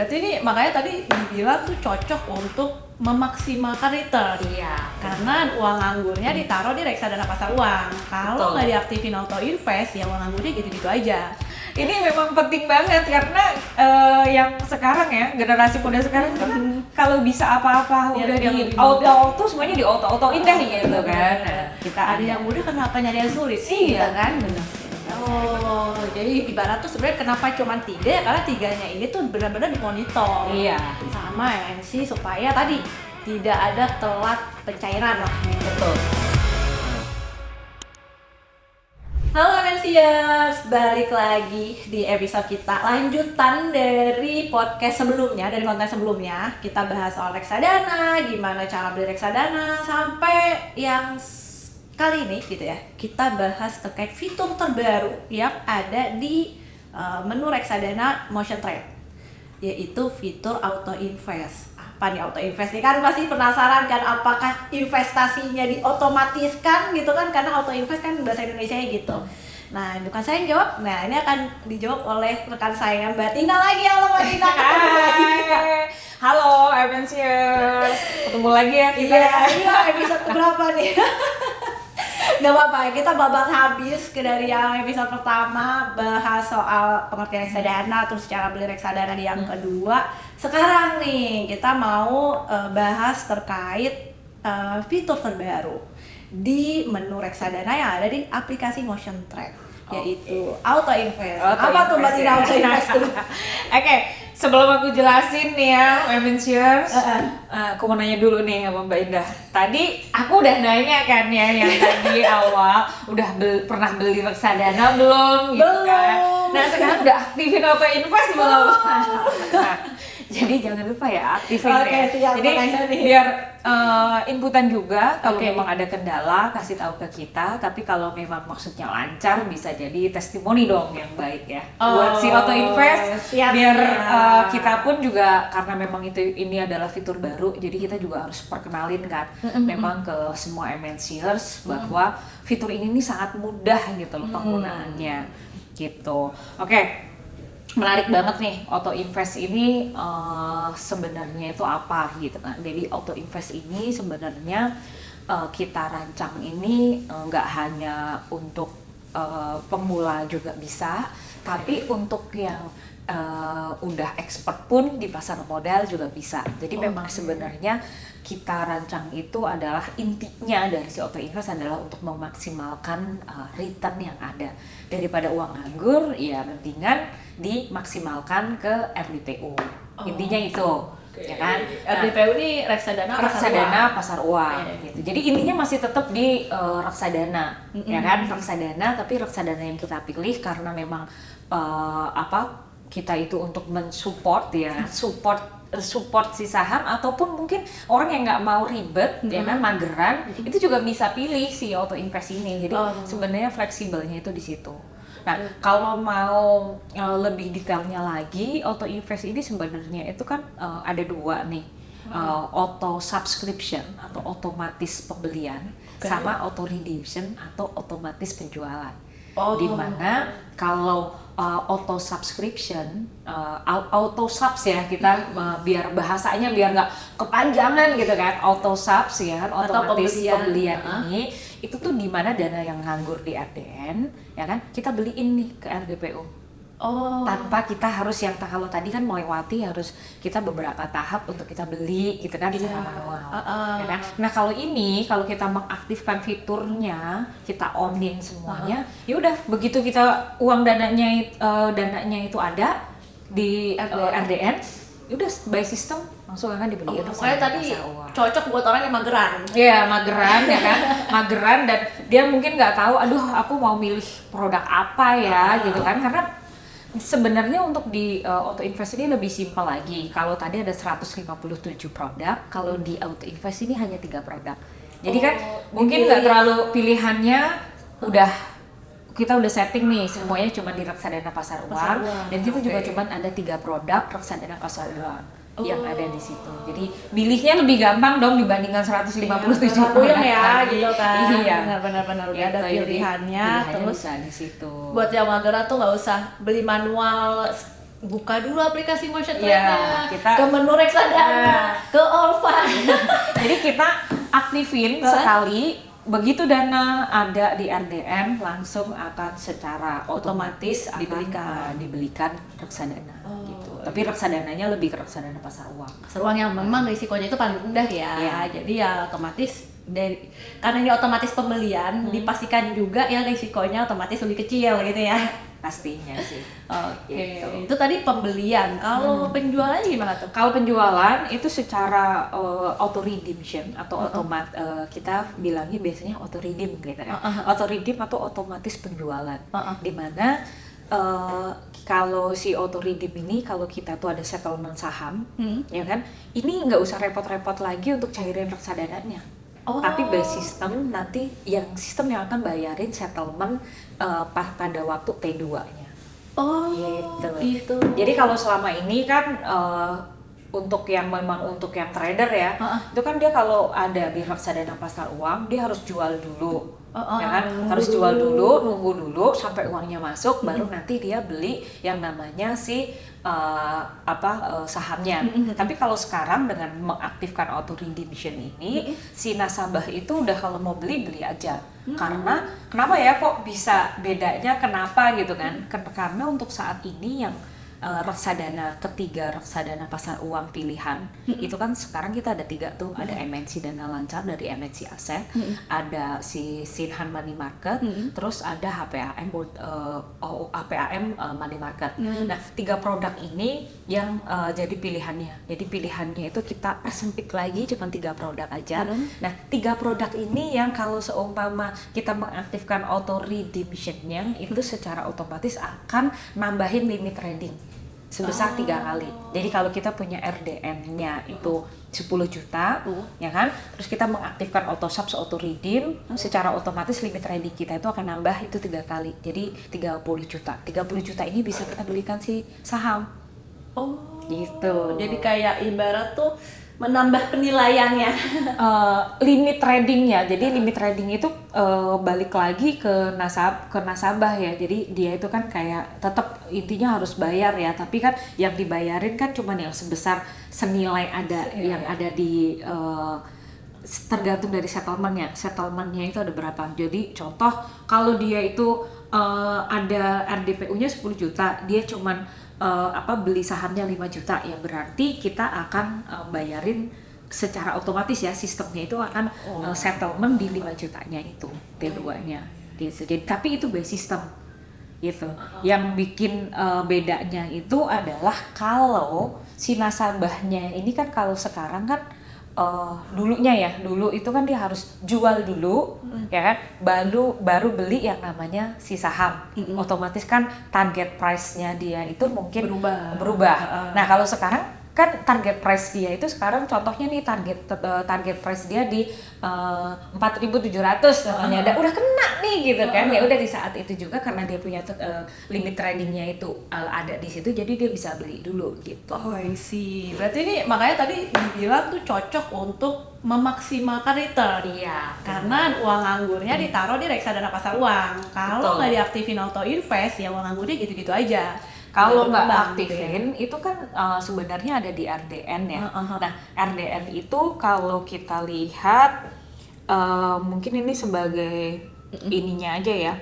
berarti ini makanya tadi dibilang tuh cocok untuk memaksimalkan return. Iya. Karena uang anggurnya ditaruh di reksadana pasar uang. Kalau nggak diaktifin auto invest, ya uang anggurnya gitu-gitu aja. Ini memang penting banget karena yang sekarang ya, generasi muda sekarang kan kalau bisa apa-apa udah di auto semuanya di auto indah gitu kan. Nah, kita ada yang muda kenapa nyari yang sulit sih, gitu kan? Benar. Oh, jadi ibarat tuh sebenarnya kenapa cuma 3? Karena 3-nya ini tuh benar-benar dimonitor. Iya. Sama MNC supaya tadi tidak ada telat pencairan lah. Betul. Halo MNCers, balik lagi di episode kita. Lanjutan dari podcast sebelumnya, dari konten sebelumnya. Kita bahas soal reksadana, gimana cara beli reksadana, sampai yang kali ini gitu ya, kita bahas terkait fitur terbaru yang ada di menu reksadana Motion Trade, yaitu fitur auto invest. Apa nih auto invest nih, kan pasti penasaran kan, apakah investasinya diotomatiskan gitu kan, karena auto invest kan bahasa Indonesia gitu. Nah, bukan saya yang jawab, nah ini akan dijawab oleh rekan saya Mbak Tina lagi. Halo Mbak Tina. Halo MNCers, ketemu lagi ya kita. Iya, episode keberapa nih? Gak apa-apa, kita babak habis dari yang episode pertama bahas soal pengertian reksadana, terus cara beli reksadana di yang kedua. Sekarang nih kita mau bahas terkait fitur terbaru di menu reksadana yang ada di aplikasi Motion Trade, yaitu auto invest. Apa tuh Mbak Tina auto invest tuh? Oke, sebelum aku jelasin nih ya, MNCers, aku mau nanya dulu nih sama Mbak Indah. Tadi aku udah nanya kan ya, yang tadi awal udah pernah beli reksadana belum gitu kan? Nah sekarang udah aktifin auto invest belum? Nah, jadi jangan lupa ya aktifin ya. Jadi biar inputan juga kalau memang ada kendala kasih tahu ke kita. Tapi kalau memang maksudnya lancar bisa jadi testimoni dong yang baik ya buat si auto invest. Biar kita pun juga, karena memang ini adalah fitur baru, jadi kita juga harus perkenalin kan memang ke semua MNCers bahwa fitur ini nih sangat mudah gitu loh penggunaannya gitu. Oke. Menarik banget nih, auto invest ini sebenarnya itu apa gitu kan. Jadi auto invest ini sebenarnya kita rancang ini nggak hanya untuk pemula juga bisa, tapi untuk yang udah expert pun di pasar modal juga bisa. Jadi memang sebenarnya kita rancang itu adalah intinya dari si auto invest adalah untuk memaksimalkan return yang ada. Daripada uang nganggur, ya mendingan dimaksimalkan ke RDPU. Intinya itu, ya kan? RDPU ini reksadana pasar uang. Gitu. Jadi intinya masih tetap di reksadana, ya kan? Reksadana, tapi reksadana yang kita pilih karena memang kita itu untuk mensupport ya, support si saham, ataupun mungkin orang yang nggak mau ribet ya kan, mageran, itu juga bisa pilih si auto invest ini. Jadi sebenarnya fleksibelnya itu di situ. Nah, kalau mau lebih detailnya lagi, auto invest ini sebenarnya itu kan ada dua nih, auto subscription atau otomatis pembelian, sama auto redemption atau otomatis penjualan. Dimana kalau auto subscription, auto subs ya kita biar bahasanya biar nggak kepanjangan gitu kan, auto subs ya kan, otomatis pembelian ini itu tuh dimana dana yang nganggur di RDN ya kan kita beliin nih ke RDPU. Tanpa kita harus yang kalau tadi kan melewati harus kita beberapa tahap untuk kita beli gitu kan secara manual. Ya kan? Nah kalau kita mengaktifkan fiturnya, kita onin semuanya, ya udah begitu kita uang dananya itu ada di RDN, ya udah by system langsung akan dibeli. Makanya tadi cocok buat orang yang mageran. Iya, mageran ya kan, mageran dan dia mungkin nggak tahu, aduh aku mau milih produk apa ya gitu kan, karena sebenarnya untuk di auto invest ini lebih simpel lagi. Kalau tadi ada 157 produk, kalau di auto invest ini hanya 3 produk. Jadi kan mungkin nggak terlalu pilihannya, kita udah setting nih semuanya cuma di reksadana pasar uang, dan kita juga cuma ada 3 produk reksadana pasar uang yang ada di situ. Jadi milihnya lebih gampang dong dibandingkan 157 produk ya gitu kan. Iya, benar-benar udah ada pilihannya terus bisa di situ. Buat yang mageran tuh nggak usah beli manual buka dulu aplikasi Motion Iya, Trader, kita- ke menu reksadana, ke Allfund. Jadi kita aktifin sekali, begitu dana ada di RDN langsung akan secara otomatis akan, dibelikan reksadana gitu. Tapi reksadananya lebih ke reksadana pasar uang. Pasar uang yang memang risikonya itu paling rendah ya. Iya. Jadi ya otomatis karena ini otomatis pembelian, dipastikan juga ya risikonya otomatis lebih kecil gitu ya. Pastinya sih. Oke, Gitu. itu tadi pembelian. Kalau penjualannya gimana tuh? Kalau penjualan itu secara auto redemption atau kita bilangnya biasanya auto redeem gitu ya. Auto redeem atau otomatis penjualan. Dimana kalau si auto redeem ini kalau kita tuh ada settlement saham, ya kan, ini nggak usah repot-repot lagi untuk cairin reksadananya. Tapi by sistem nanti sistem yang akan bayarin settlement pada waktu T2-nya. Oh, gitu. Jadi kalau selama ini kan untuk yang trader ya, itu kan dia kalau ada di reksadana pasar uang dia harus jual dulu, ya kan, harus jual dulu, nunggu dulu sampai uangnya masuk, baru nanti dia beli yang namanya sahamnya. Tapi kalau sekarang dengan mengaktifkan auto redemption ini, si nasabah itu udah kalau mau beli aja. Karena kenapa ya kok bisa bedanya? Kenapa gitu kan? Karena untuk saat ini yang reksadana pasar uang pilihan itu kan sekarang kita ada 3 tuh, ada MNC Dana Lancar dari MNC Aset, ada si Sinhan Money Market, terus ada HPAM Money Market. Nah 3 produk ini yang jadi pilihannya. Jadi pilihannya itu kita sempit lagi cuma 3 produk aja. Nah 3 produk ini yang kalau seumpama kita mengaktifkan auto redemption-nya itu secara otomatis akan nambahin limit trading sebesar 3 kali. Jadi kalau kita punya RDN-nya itu 10 juta, ya kan? Terus kita mengaktifkan auto subs, auto redeem, secara otomatis limit trading kita itu akan nambah itu 3 kali. Jadi 30 juta. 30 juta ini bisa kita belikan si saham. Gitu. Jadi kayak ibarat tuh menambah penilaiannya. Limit tradingnya, jadi limit trading itu balik lagi ke nasabah ya. Jadi dia itu kan kayak tetap intinya harus bayar ya, tapi kan yang dibayarin kan cuma yang sebesar senilai yang ada di tergantung dari settlementnya itu ada berapa. Jadi contoh kalau dia itu ada RDPU-nya 10 juta, dia cuman beli sahamnya 5 juta, ya berarti kita akan bayarin secara otomatis ya, sistemnya itu akan settlement di 5 jutanya itu T2-nya gitu. Jadi tapi itu by sistem gitu. Yang bikin bedanya itu adalah kalau si nasabahnya ini kan, kalau sekarang kan dulu itu kan dia harus jual dulu, ya kan, baru beli yang namanya si saham. Otomatis kan target price-nya dia itu mungkin berubah. Nah kalau sekarang kan target price dia itu sekarang contohnya nih target price dia di 4.700 contohnya, udah kena nih gitu kan. Ya udah di saat itu juga karena dia punya limit tradingnya itu ada di situ, jadi dia bisa beli dulu gitu. I see. Berarti ini makanya tadi dibilang tuh cocok untuk memaksimalkan return. Iya. Karena uang anggurnya ditaruh di reksadana pasar uang. Kalau nggak diaktifin auto invest, ya uang anggurnya gitu-gitu aja. Kalau nggak aktifin itu kan sebenarnya ada di RDN ya. Nah RDN itu kalau kita lihat mungkin ini sebagai ininya aja ya.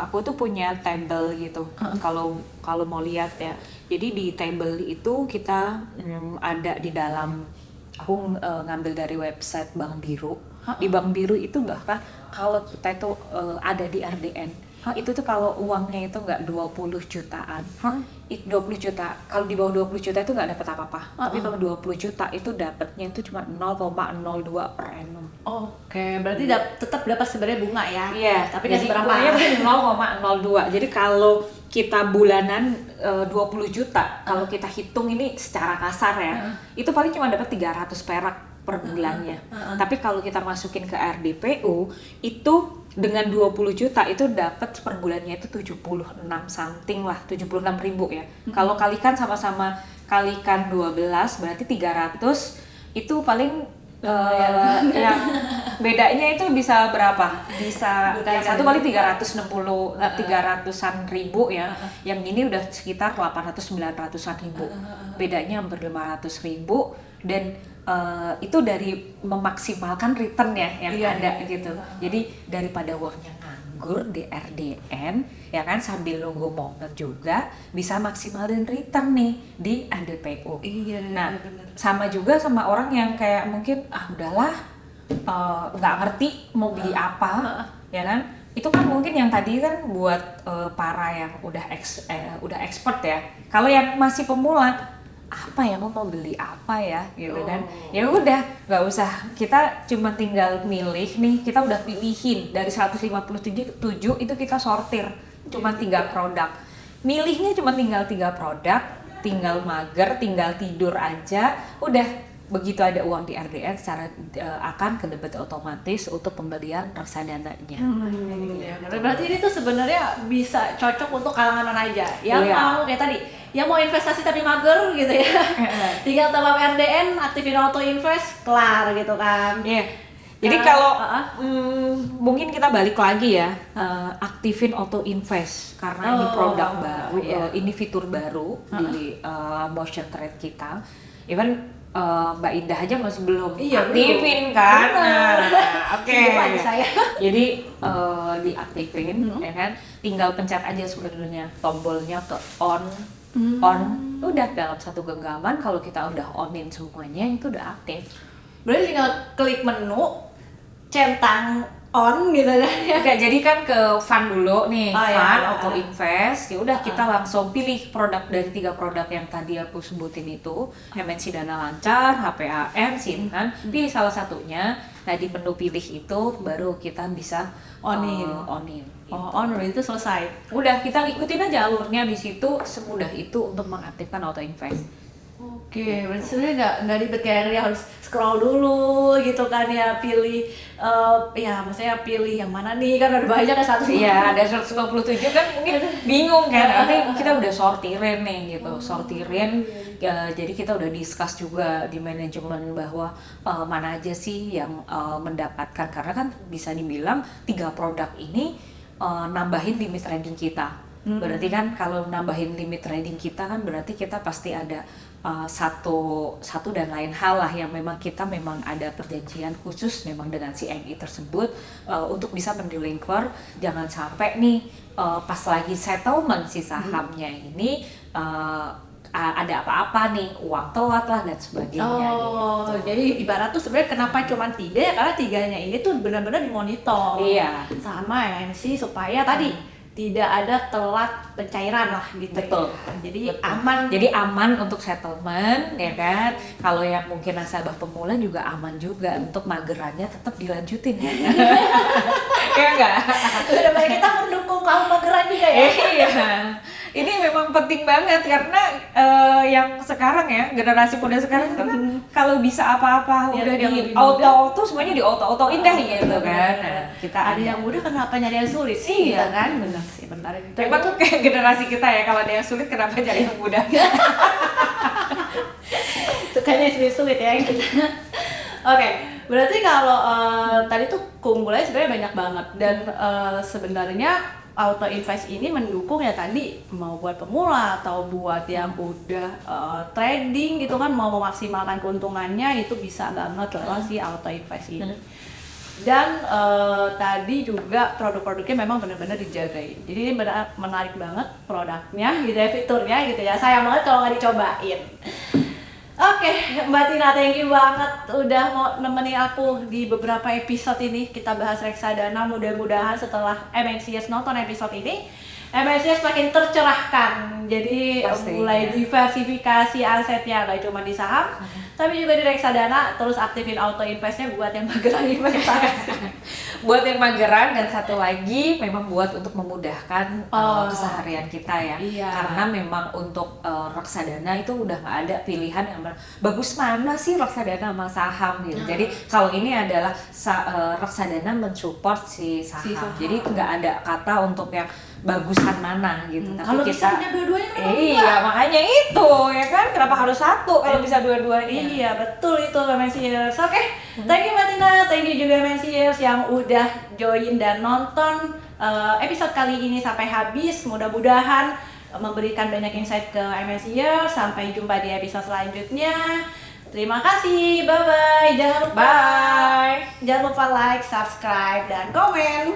Aku tuh punya table gitu. Kalau mau lihat ya. Jadi di table itu kita ada di dalam. Aku ngambil dari website Bank Biru. Di Bank Biru itu bahkan kalau kita itu ada di RDN. Itu tuh kalau uangnya itu nggak 20 jutaan, 20 juta, kalau di bawah 20 juta itu nggak dapat apa-apa. Tapi kalau 20 juta itu dapatnya itu cuma 0,02 per annum. Oke, berarti tetap dapat sebenarnya bunga ya? Iya, tapi nggak seberapa. Bunganya mungkin 0,02. Jadi kalau kita bulanan 20 juta, kalau kita hitung ini secara kasar ya, itu paling cuma dapat 300 perak per bulannya. Tapi kalau kita masukin ke RDPU itu dengan 20 juta itu dapat per bulannya itu 76 something lah, 76.000 ya. Kalau kalikan sama-sama kalikan 12 berarti 300 itu paling yang bedanya itu bisa berapa? Bisa yang satu paling 300-an ribu ya. Yang ini udah sekitar 800-900-an ribu. Bedanya hampir 500 ribu dan itu dari memaksimalkan return ya yang ada gitu. Jadi daripada uangnya nganggur di RDN ya kan sambil nunggu momen juga bisa maksimalin return nih di ADPU. Nah, sama juga sama orang yang kayak mungkin udahlah nggak ngerti mau beli apa ya kan. Itu kan mungkin yang tadi kan buat para yang udah expert ya. Kalau yang masih pemula apa ya mau beli apa ya gitu kan, ya udah nggak usah, kita cuma tinggal milih nih, kita udah pilihin dari 157 itu kita sortir cuma 3 produk, milihnya cuma tinggal 3 produk, tinggal mager, tinggal tidur aja, udah begitu ada uang di RDN secara akan ke debit otomatis untuk pembelian reksadananya. Berarti ini tuh sebenarnya bisa cocok untuk kalangan mana aja yang mau kayak tadi, yang mau investasi tapi mager gitu ya. Tinggal tambah RDN, aktifin auto invest, kelar gitu kan. Jadi kalau mungkin kita balik lagi ya, aktifin auto invest karena ini produk baru, ini fitur baru di motion trade kita. Even Mbak Indah aja masih belum aktifin kan. Oke. Jadi diaktifin ya kan, tinggal pencet aja sebenarnya tombolnya ke on, udah dalam satu genggaman kalau kita udah onin semuanya itu udah aktif. Berarti tinggal klik menu, centang on gitu kan ya. Oke, jadi kan ke fund dulu nih, fund auto invest. Ya udah kita langsung pilih produk dari 3 produk yang tadi aku sebutin itu, MNC Dana Lancar, HPAM, Simpanan. Pilih salah satunya. Nah, di menu pilih itu baru kita bisa onin. Gitu. On itu selesai. Udah, kita ikutin aja alurnya di situ, semudah itu untuk mengaktifkan auto invest. Oke, berarti sebenarnya nggak ribet kayak dia harus scroll dulu gitu kan ya, pilih maksudnya pilih yang mana nih, kan ada banyak kan ada 157 kan mungkin bingung kan, nanti kita udah sortirin nih gitu, jadi kita udah discuss juga di manajemen bahwa mana aja sih yang mendapatkan, karena kan bisa dibilang 3 produk ini nambahin limit trading kita. Berarti kan kalau nambahin limit trading kita kan berarti kita pasti ada satu dan lain hal lah yang memang kita ada perjanjian khusus memang dengan si MI tersebut untuk bisa mendeliver, jangan sampai nih pas lagi settlement si sahamnya ini ada apa-apa nih, uang telat lah dan sebagainya. Gitu. Jadi ibarat tuh sebenarnya kenapa cuma 3 ya, karena 3-nya ini tuh benar-benar dimonitor sama MNC supaya tadi tidak ada telat pencairan lah gitu. Betul. Jadi aman. Jadi aman untuk settlement ya kan. Kalau yang mungkin nasabah pemula juga aman juga untuk magerannya tetap dilanjutin ya. Ya enggak? Udah banyak kita mendukung kaum mageran juga ya. Iya. Ini memang penting banget karena yang sekarang ya, generasi muda sekarang itu kan kalau bisa apa-apa udah di auto semuanya di auto indah gitu kan. Nah, kita ada yang mudah kenapa nyari yang sulit sih gitu kan? Benar sih, bentar. Memang tuh kayak generasi kita ya, kalau ada yang sulit kenapa cari yang mudah? Sukanya sulit ya gitu. Oke, berarti kalau tadi tuh keunggulannya sebenarnya banyak banget dan sebenarnya auto invest ini mendukung ya tadi mau buat pemula atau buat yang udah trading gitu kan, mau memaksimalkan keuntungannya itu bisa banget lewat si auto invest ini. Dan tadi juga produk-produknya memang benar-benar dijagain. Jadi ini menarik banget produknya gitu ya, fiturnya gitu ya. Sayang banget kalau nggak dicobain. Oke, Mbak Tina, thank you banget udah mau nemenin aku di beberapa episode ini. Kita bahas reksadana, mudah-mudahan setelah MNCS nonton episode ini, MNCS makin tercerahkan. Jadi mulai diversifikasi asetnya, gak cuma di saham, tapi juga di reksadana. Terus aktifin auto investnya buat yang mageran investasi. Buat yang mageran, dan satu lagi memang buat untuk memudahkan keseharian kita ya. Karena memang untuk reksadana itu udah nggak ada pilihan yang bagus mana sih reksadana sama saham gitu. Jadi kalau ini adalah reksadana mensupport si saham. Jadi nggak ada kata untuk yang bagusan mana gitu. Tapi Kalau bisa punya dua-duanya kenapa enggak? iya, makanya itu ya kan, kenapa harus satu kalau bisa dua-duanya? Iya, betul itu MNCers. Oke, thank you Mbak Tina, thank you juga MNCers yang udah join dan nonton episode kali ini sampai habis. Mudah-mudahan memberikan banyak insight ke MNCers. Sampai jumpa di episode selanjutnya. Terima kasih, bye-bye. Jangan lupa Bye. like, subscribe, dan komen.